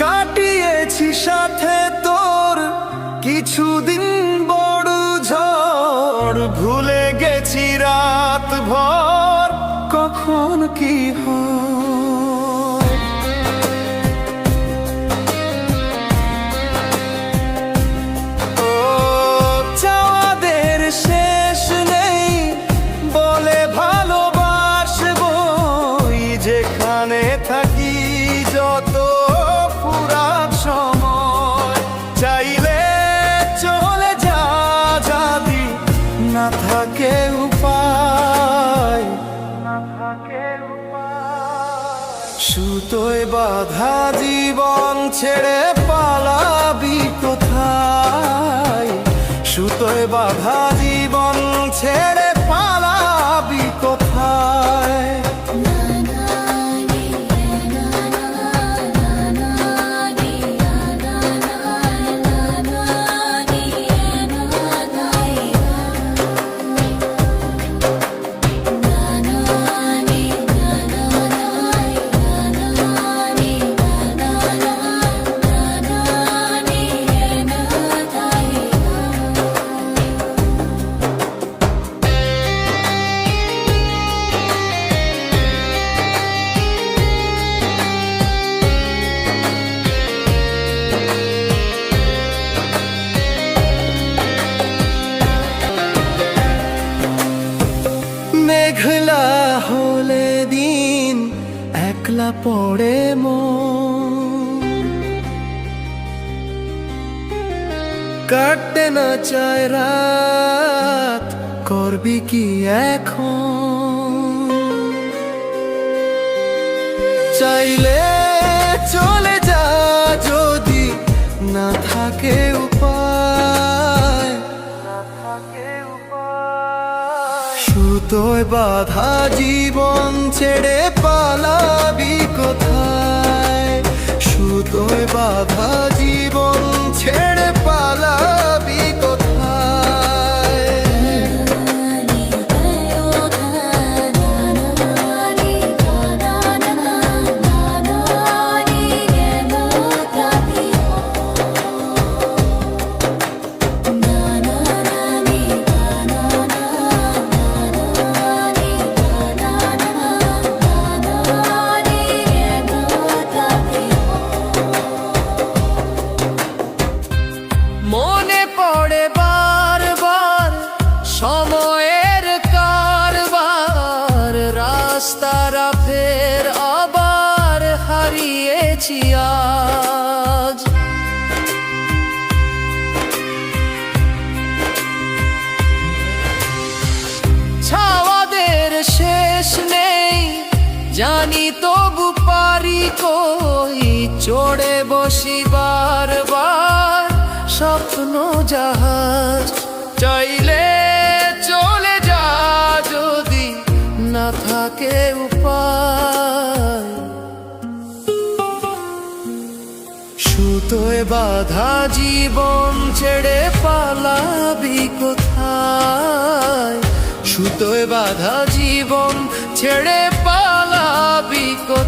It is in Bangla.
কাটিয়েছি সাথে তোর কিছুদিন বড় ঝড়, ভুলে গেছি রাত ভর কখন কি হয়। ও চাওয়াদের শেষ নেই বলে ভালোবাসবো, যেখানে থাকি যত পুরাত সময়। চাইলে চলে যা যদি না থাকে উপায়, সুতোয় বাঁধা জীবন ছেড়ে পালাবি কোথায়? সুতোয় বাঁধা জীবন ছেড়ে পালাবি কোথায়? মেঘলা হলে দিন একলা পড়ে মন, কাটতে না চায় রাত, করবি কি এখন? চাইলে চলে যা যদি না থাকে উপায়, সুতোয় বাঁধা জীবন ছেড়ে পালাবি কোথায়? সুতোয় বাঁধা জীবন ছেড়ে পালাবি কোথায়? মনে পড়ে বারবার সময়ের কারবার, রাস্তারা ফের আবার হারিয়েছি আজ। ছাওয়াদের শেষ নেই জানি, তবু পারি কই চড়ে বসি বারবার স্বপ্ন জাহাজ। চাইলে চলে যা যদি না থাকে উপায়, সুতোয় বাঁধা জীবন ছেড়ে পালাবি কোথায়? সুতোয় বাঁধা জীবন ছেড়ে পালাবি কোথায়?